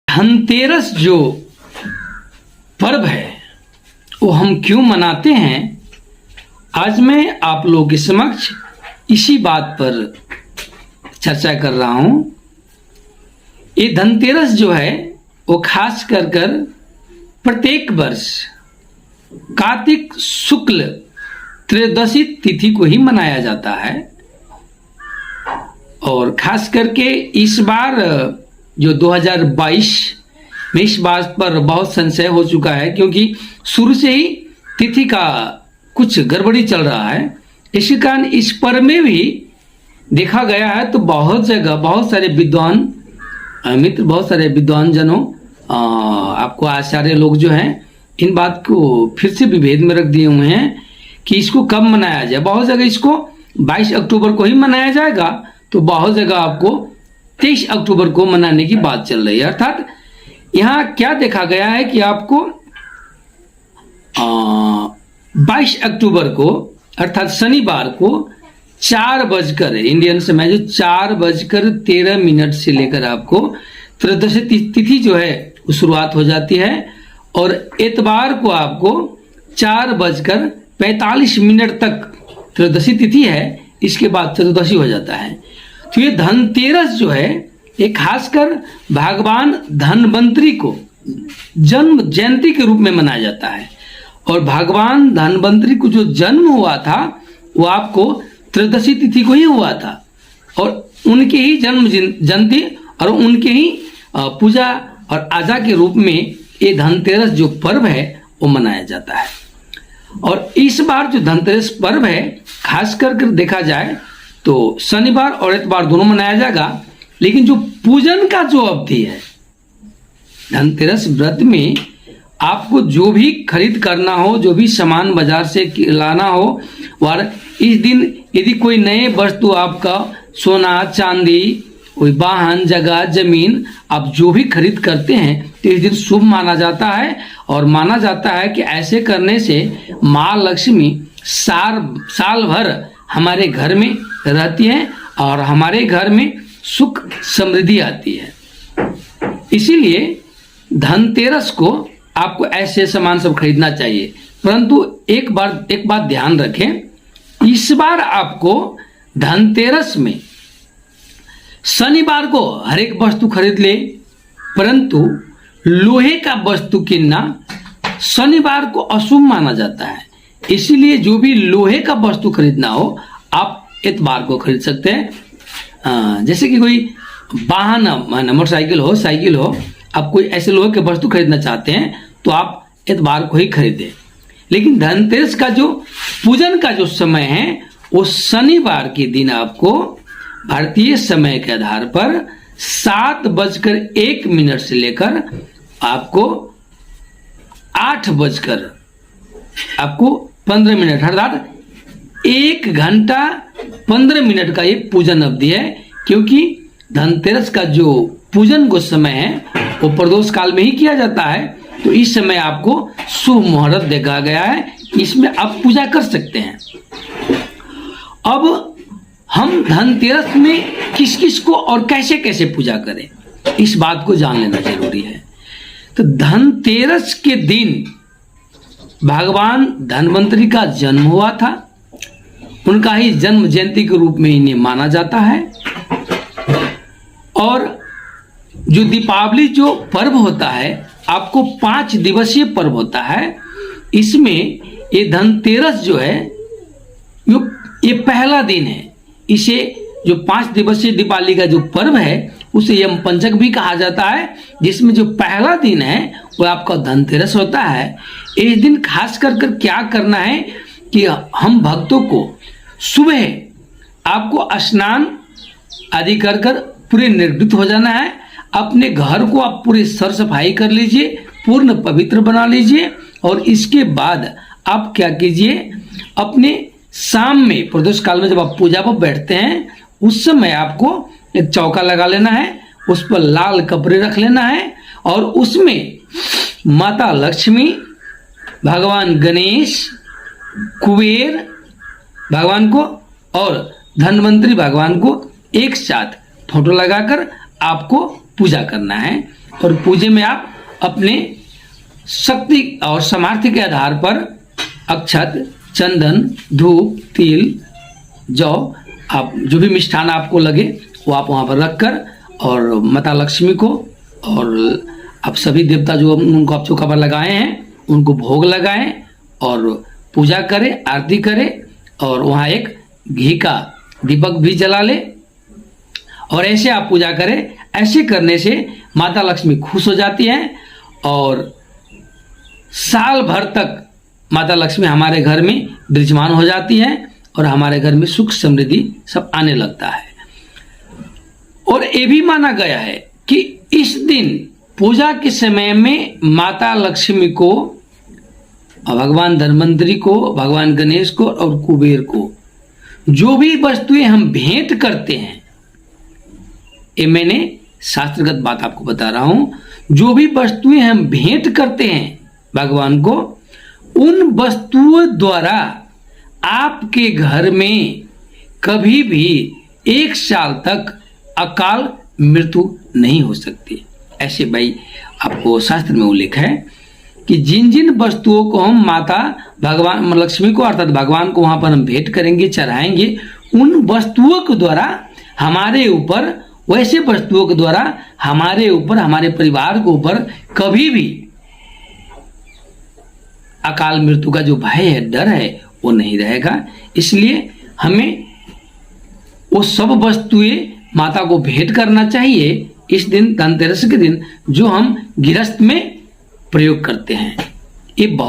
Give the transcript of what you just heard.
धनतेरस जो पर्व है वो हम क्यों मनाते हैं, आज मैं आप लोगों के समक्ष इसी बात पर चर्चा कर रहा हूं। ये धनतेरस जो है वो खास कर प्रत्येक वर्ष कार्तिक शुक्ल त्रयोदशी तिथि को ही मनाया जाता है। और खास करके इस बार जो 2022 में इस बात पर बहुत संशय हो चुका है, क्योंकि शुरू से ही तिथि का कुछ गड़बड़ी चल रहा है। इसी कारण इस पर्व में भी देखा गया है तो बहुत जगह बहुत सारे विद्वान मित्र, बहुत सारे विद्वान जनों, आपको आचार्य लोग जो हैं इन बात को फिर से विभेद में रख दिए हुए हैं कि इसको कब मनाया जाए। बहुत जगह इसको 22 अक्टूबर को ही मनाया जाएगा, तो बहुत जगह आपको 23 अक्टूबर को मनाने की बात चल रही है। अर्थात यहाँ क्या देखा गया है कि आपको 22 अक्टूबर को अर्थात शनिवार को 4 बजकर इंडियन समय जो 4:13 से लेकर आपको त्रयोदशी तिथि जो है वो शुरुआत हो जाती है, और इतवार को आपको 4:45 तक त्रयोदशी तिथि है। इसके बाद चतुर्दशी हो जाता है। तो ये धनतेरस जो है ये खासकर भगवान धनवंतरी को जन्म जयंती के रूप में मनाया जाता है। और भगवान धनवंतरी को जो जन्म हुआ था वो आपको त्रयोदशी तिथि को ही हुआ था, और उनके ही जन्म जयंती और उनके ही पूजा और आजा के रूप में ये धनतेरस जो पर्व है वो मनाया जाता है। और इस बार जो धनतेरस पर्व है खास कर देखा जाए तो शनिवार और इतवार दोनों मनाया जाएगा, लेकिन जो पूजन का जो अवधि है धनतेरस व्रत में आपको जो भी खरीद करना हो, जो भी सामान बाजार से लाना हो, और इस दिन यदि कोई नए वस्तु आपका सोना चांदी कोई वाहन जगह जमीन आप जो भी खरीद करते हैं तो इस दिन शुभ माना जाता है। और माना जाता है कि ऐसे करने से माँ लक्ष्मी साल भर हमारे घर में रहती है और हमारे घर में सुख समृद्धि आती है। इसीलिए धनतेरस को आपको ऐसे सामान सब खरीदना चाहिए। परंतु एक बात ध्यान रखें, इस बार आपको धनतेरस में शनिवार को हर एक वस्तु खरीद ले, परंतु लोहे का वस्तु किनना शनिवार को अशुभ माना जाता है। इसीलिए जो भी लोहे का वस्तु खरीदना हो आप इतवार को खरीद सकते हैं। जैसे कि कोई वाहन मोटरसाइकिल हो साइकिल हो, आप कोई ऐसे लोहे के वस्तु खरीदना चाहते हैं तो आप इतवार को ही खरीदें। लेकिन धनतेरस का जो पूजन का जो समय है वो शनिवार के दिन आपको भारतीय समय के आधार पर 7:01 से लेकर आपको 8:15 अर्थात 1 घंटा 15 मिनट का ये पूजन अवधि है। क्योंकि धनतेरस का जो पूजन को समय है वो प्रदोष काल में ही किया जाता है, तो इस समय आपको शुभ मुहूर्त देखा गया है, इसमें आप पूजा कर सकते हैं। अब हम धनतेरस में किस किस को और कैसे कैसे पूजा करें इस बात को जान लेना जरूरी है। तो धनतेरस के दिन भगवान धनवंतरी का जन्म हुआ था, उनका ही जन्म जयंती के रूप में इन्हें माना जाता है। और जो दीपावली जो पर्व होता है आपको 5 दिवसीय पर्व होता है। इसमें ये धनतेरस जो है ये पहला दिन है। इसे जो 5 दिवसीय दीपावली का जो पर्व है उसे यम पंचक भी कहा जाता है, जिसमें जो पहला दिन है वो आपका धनतेरस होता है। इस दिन खास कर क्या करना है कि हम भक्तों को सुबह आपको स्नान आदि कर पूरे निर्वृत्त हो जाना है। अपने घर को आप पूरी सर सफाई कर लीजिए, पूर्ण पवित्र बना लीजिए, और इसके बाद आप क्या कीजिए, अपने शाम में प्रदोष काल में जब आप पूजा पर बैठते हैं उस समय आपको एक चौका लगा लेना है, उस पर लाल कपड़े रख लेना है, और उसमें माता लक्ष्मी, भगवान गणेश, कुबेर भगवान को और धनवंतरी भगवान को एक साथ फोटो लगाकर आपको पूजा करना है। और पूजे में आप अपने शक्ति और सामर्थ्य के आधार पर अक्षत, चंदन, धूप, तिल, जौ, आप जो भी मिष्ठान आपको लगे वो आप वहाँ पर रखकर और माता लक्ष्मी को और आप सभी देवता जो उनको आप चौका पर लगाए हैं उनको भोग लगाएं और पूजा करें, आरती करें और वहाँ एक घी का दीपक भी जला ले और ऐसे आप पूजा करें। ऐसे करने से माता लक्ष्मी खुश हो जाती हैं और साल भर तक माता लक्ष्मी हमारे घर में विराजमान हो जाती है और हमारे घर में सुख समृद्धि सब आने लगता है। और ये भी माना गया है कि इस दिन पूजा के समय में माता लक्ष्मी को, भगवान धन्वंतरी को, भगवान गणेश को और कुबेर को जो भी वस्तुएं हम भेंट करते हैं, ये मैंने शास्त्रगत बात आपको बता रहा हूं, जो भी वस्तुएं हम भेंट करते हैं भगवान को, उन वस्तुओं द्वारा आपके घर में कभी भी 1 साल तक अकाल मृत्यु नहीं हो सकती। ऐसे भाई आपको शास्त्र में उल्लेख है कि जिन जिन वस्तुओं को हम माता भगवान लक्ष्मी को अर्थात भगवान को वहां पर हम भेंट करेंगे, चढ़ाएंगे, उन वस्तुओं के द्वारा हमारे ऊपर, वैसे वस्तुओं के द्वारा हमारे ऊपर, हमारे परिवार के ऊपर कभी भी अकाल मृत्यु का जो भय है, डर है, वो नहीं रहेगा। इसलिए हमें वो सब वस्तुएं माता को भेंट करना चाहिए इस दिन, धनतेरस के दिन, जो हम गृहस्थ में प्रयोग करते हैं। ये बहुत